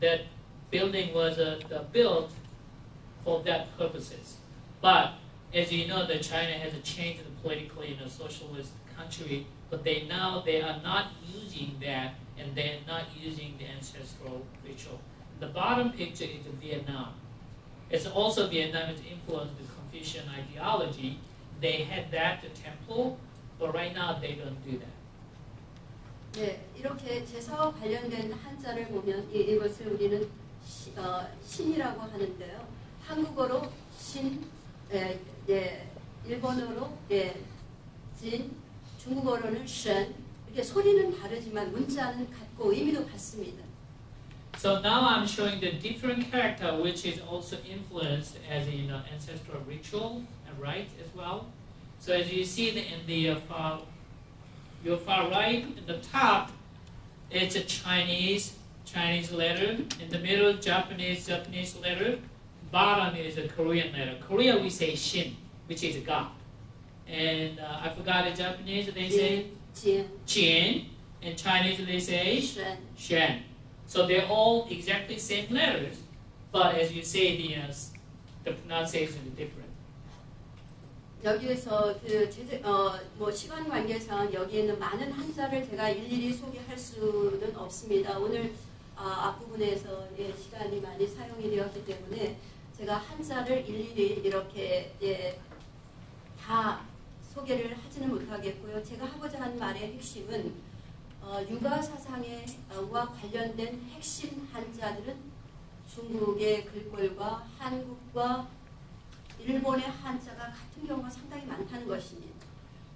That building was built for that purposes. But as you know, that China has changed politically in a socialist country, but they are not using that, and they're not using the ancestral ritual. The bottom picture is Vietnam. It's also Vietnam is influenced the Confucian ideology. They had that the temple, but right now they don't do that. 네, 이렇게 제사와 관련된 한자를 보면 이것을 우리는 신이라고 하는데요. 한국어로 신, 일본어로 진, 중국어로는 션. 이렇게 소리는 다르지만 문자는 같고 의미도 같습니다. So now I'm showing the different character, which is also influenced as ancestral ritual and rite as well. So as you see in your far right, in the top, it's a Chinese letter. In the middle, Japanese letter. Bottom is a Korean letter. Korea we say Shin, which is God. And I forgot in Japanese they say Jin. In Chinese they say Shen. So they're all exactly same letters, but as you say, the pronunciation is different. 여기에서 시간 관계상 여기 있는 많은 한자를 제가 일일이 소개할 수는 없습니다. 오늘 앞부분에서 시간이 많이 사용이 되었기 때문에 제가 한자를 일일이 이렇게 다 소개를 하지는 못하겠고요. 제가 하고자 하는 말의 핵심은 육아 사상과 관련된 핵심 한자들은 중국의 글꼴과 한국과 일본의 한자가 같은 경우가 상당히 많다는 것입니다.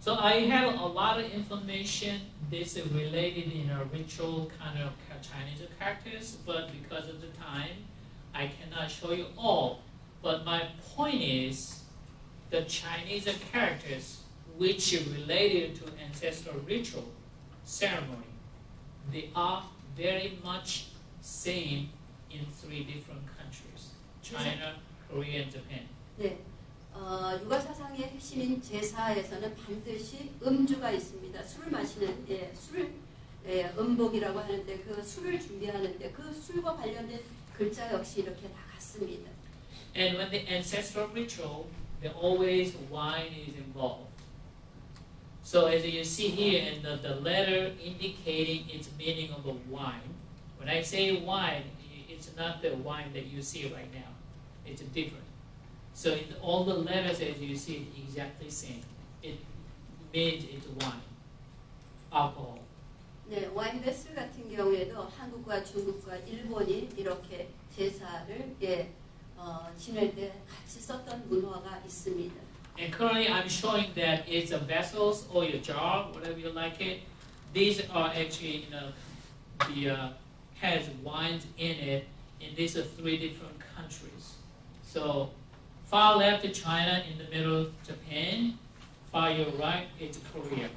So I have a lot of information. This is related in a ritual kind of Chinese characters, but because of the time, I cannot show you all. But my point is, the Chinese characters which are related to ancestral ritual ceremony, they are very much same in 3 different countries: China, Korea, and Japan. 네, 육아 사상의 핵심인 제사에서는 반드시 음주가 있습니다. 술을 마시는 음복이라고 하는데 그 술을 준비하는데 그 술과 관련된 글자 역시 이렇게 다 같습니다. And when the ancestral ritual, there always wine is involved. So as you see here, in the letter indicating its meaning of the wine. When I say wine, it's not the wine that you see right now. It's different. So all the letters, as you see, exactly same. It means it's wine, alcohol. 네, 와인 베슬 같은 경우에도 한국과 중국과 일본이 이렇게 제사를 지낼 때 같이 썼던 문화가 있습니다. And currently, I'm showing that it's a vessels or a jar, whatever you like it. These are actually, has wines in it, and these are 3 different countries. So far left is China, in the middle Japan, far your right is Korea.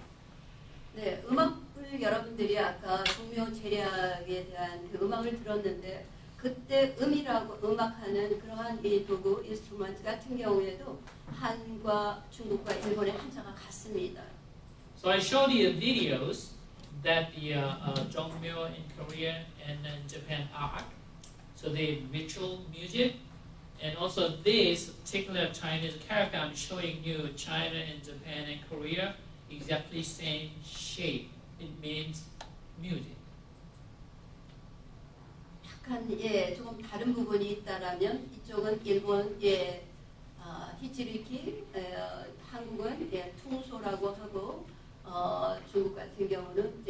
네, 음악을 여러분들이 아까 종묘 제략에 대한 그 음악을 들었는데 그때 음악하는 그러한 이 도구, 인스트루먼트 같은 경우에도 한과 중국과 일본의 한자가 같습니다. So I showed you videos that the Jongmyo in Korea and in Japan are. So the ritual music, and also this particular Chinese character I'm showing you, China and Japan and Korea, exactly same shape. It means music. 약간 조금 다른 부분이 있다라면 이쪽은 일본 히치리키, 한국은 퉁소라고 하고 중국 같은 경우는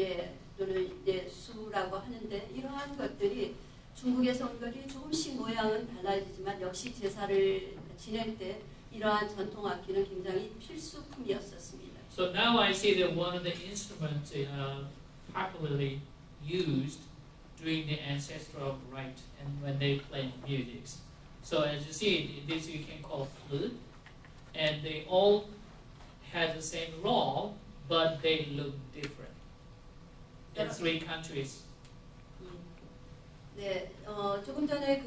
또는 수라고 하는데 이러한 것들이 중국에서 온 것이 조금씩 모양은 달라지지만 역시 제사를 지낼 때 이러한 전통 악기는 굉장히 필수품이었었습니다. So now I see that one of the instruments popularly used during the ancestral rite and when they play music. So as you see, this you can call flute, and they all have the same role, but they look different in three countries. 네, 조금 전에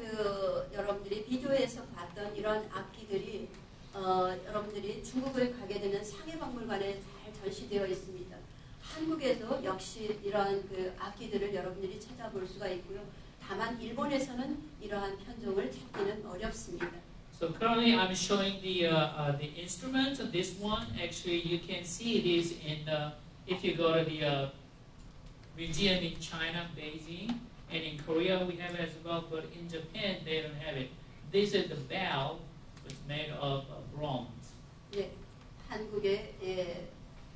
여러분들이 비디오에서 봤던 이런 악기들이 여러분들이 중국을 가게 되면 상해박물관에 잘 전시되어 있습니다. 한국에도 역시 이러한 악기들을 여러분들이 찾아볼 수가 있고요. 다만 일본에서는 이러한 편종을 찾기는 어렵습니다. So currently I'm showing the instrument. This one actually you can see this in if you go to the museum in China, Beijing, and in Korea we have it as well, but in Japan they don't have it. This is the bell, it's made of bronze. 네, 한국의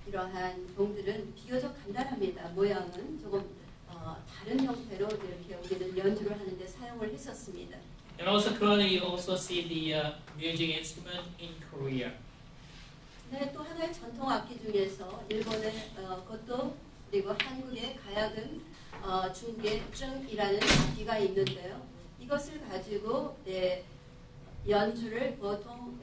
이러한 종들은 비교적 간단합니다. 모양은 조금 다른 형태로 이렇게 우리는 연주를 하는데 사용을 했었습니다. And also currently you also see the music instrument in Korea. 네, 또 하나의 전통 악기 중에서 일본의 것도 그리고 한국의 가야금, 중국의 쭝이라는 악기가 있는데요. 이것을 가지고 연주를 보통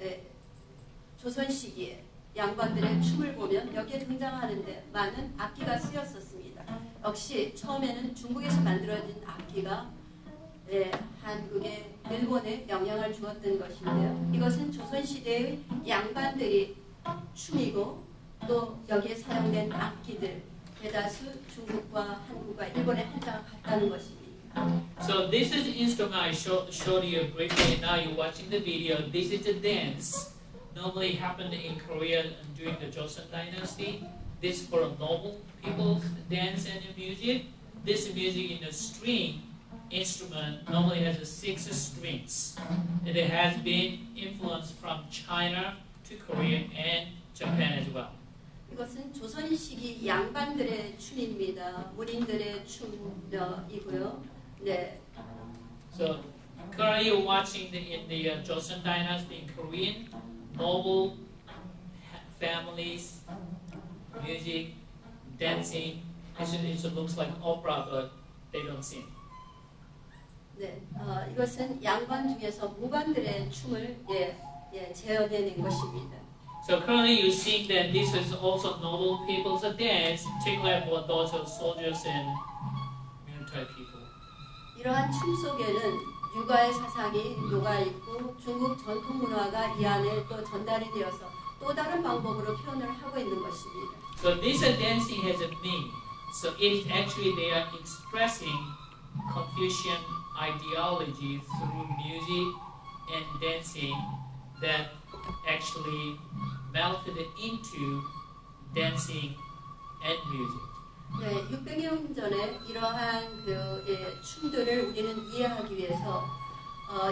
조선 시기에 양반들의 춤을 보면 여기에 등장하는데 많은 악기가 쓰였었습니다. 역시 처음에는 중국에서 만들어진 악기가 한국에 일본에 영향을 주었던 것인데요. 이것은 조선시대의 양반들이 춤이고 또 여기에 사용된 악기들 대다수 중국과 한국과 일본의 한자가 같다는 것입니다. So this is the instrument I showed you briefly. Now you're watching the video. This is a dance. Normally happened in Korea during the Joseon Dynasty. This for noble people's dance and music. This music in a string instrument normally has 6 strings. And it has been influenced from China to Korea and Japan as well. 이것은 조선 시기 양반들의 춤입니다. 문인들의 춤이고요. 네. So currently you're watching in the Joseon Dynasty in Korean noble families, music, dancing. It looks like opera, but they don't sing. 네, 이것은 양반 중에서 무반들의 춤을 재현해낸 것입니다. So currently you're seeing that this is also noble people's dance, particularly for those soldiers and military people. 이러한 춤 속에는 육아의 사상이 녹아있고 중국 전통 문화가 이 안에 또 전달이 되어서 또 다른 방법으로 표현을 하고 있는 것입니다. So this dancing has a meaning. So it is actually they are expressing Confucian ideology through music and dancing that actually melted into dancing and music. 네, 600년 전에 이러한 춤들을 우리는 이해하기 위해서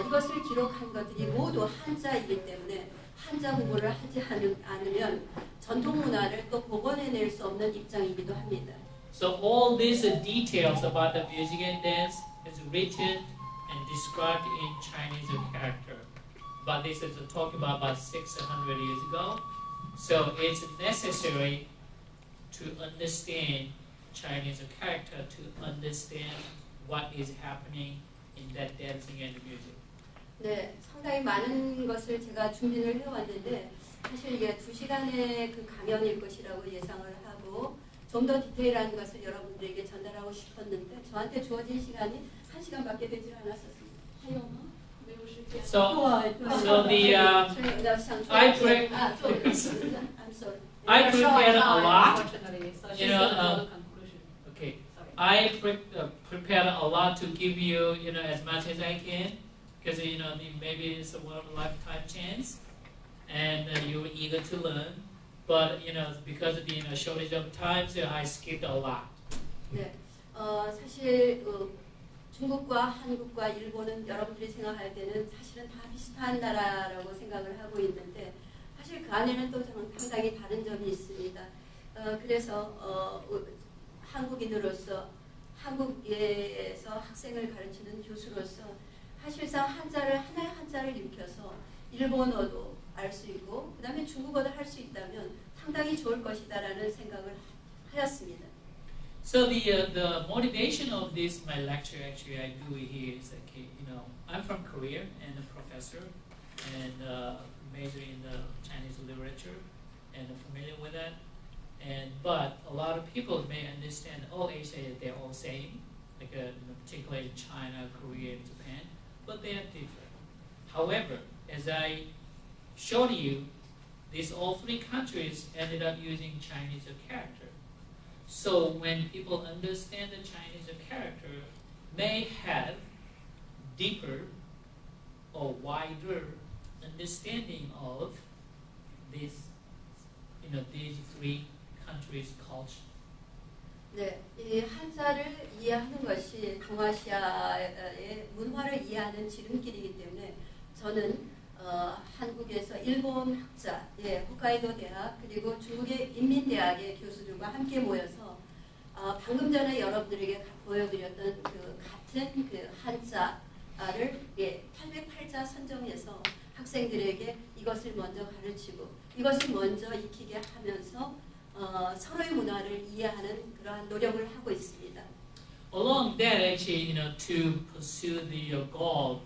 이것을 기록한 것들이 모두 한자이기 때문에 한자 공부를 하지 않으면 전통 문화를 또 복원해낼 수 없는 입장이기도 합니다. So all these details about the music and dance is written and described in Chinese character. But this is talking about 600 years ago. So it's necessary to understand Chinese character to understand what is happening in that dancing and music. 네, 상당히 많은 것을 제가 준비를 해왔는데 사실 이게 2시간의 강연일 것이라고 예상을 하고 좀 더 디테일한 것을 여러분들에게 전달하고 싶었는데 저한테 주어진 시간이 1시간밖에 되지 않았었습니다. So the I prepared a lot. You know, okay. I prepared a lot to give you, as much as I can, because maybe it's a one of a lifetime chance, and you're eager to learn. But because of the shortage of time, so I skipped a lot. 네, 사실 중국과 한국과 일본은 여러분들이 생각할 때는 사실은 다 비슷한 나라라고 생각을 하고 있는데 사실 그 안에는 또 상당히 다른 점이 있습니다. 그래서 한국인으로서 한국에서 학생을 가르치는 교수로서 사실상 하나의 한자를 익혀서 일본어도 알 수 있고 그 다음에 중국어도 할 수 있다면 상당히 좋을 것이다라는 생각을 하였습니다. So the motivation of this my lecture actually I do here is like, you know, I'm from Korea and a professor and major in the Chinese literature and familiar with that. And but a lot of people may understand, oh, Asia they're all same, like particularly China, Korea, and Japan, but they are different. However, as I showed you, these all three countries ended up using Chinese character. So when people understand the Chinese character, may have deeper or wider understanding of this, you know, these three countries' culture. 네, 이 한자를 이해하는 것이 동아시아의 문화를 이해하는 지름길이기 때문에 저는 한국에서 일본 학자, 홋카이도 대학 그리고 중국의 인민대학의 교수들과 함께 모여서 방금 전에 여러분들에게 보여드렸던 그 같은 그 한자를 808자 선정해서 학생들에게 이것을 먼저 가르치고 이것을 먼저 익히게 하면서 서로의 문화를 이해하는 그러한 노력을 하고 있습니다. Along that, actually, you know, to pursue the goal,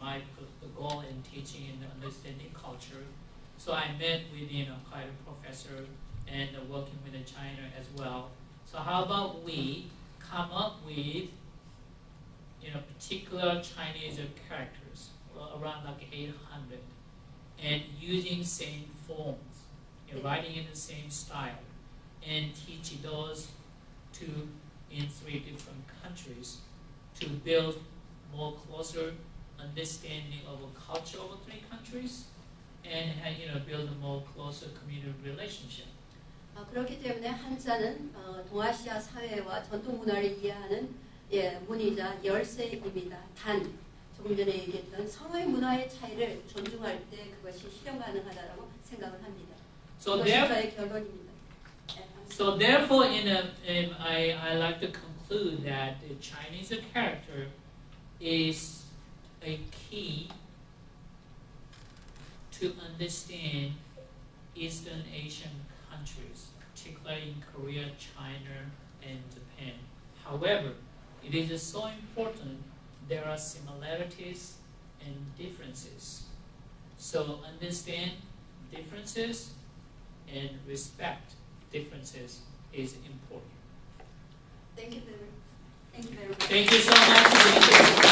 the goal in teaching and understanding culture. So I met with, you know, quite a professor and working with China as well. So how about we come up with, you know, particular Chinese characters, around like 800, and using same forms, you know, writing in the same style, and teach those in three different countries to build more closer understanding of a culture of three countries and, you know, build a more closer community relationship. 그렇기 때문에 한자는 동아시아 사회와 전통 문화를 이해하는 문이자 열쇠입니다. 단 조금 전에 얘기했던 서로의 문화의 차이를 존중할 때 그것이 실현 가능하다고 생각을 합니다. So 그것이 저의 결론입니다. So therefore, I like to conclude that the Chinese character is a key to understand Eastern Asian countries, particularly in Korea, China, and Japan. However, it is so important there are similarities and differences. So understand differences and respect differences is important. Thank you very much. Thank you so much.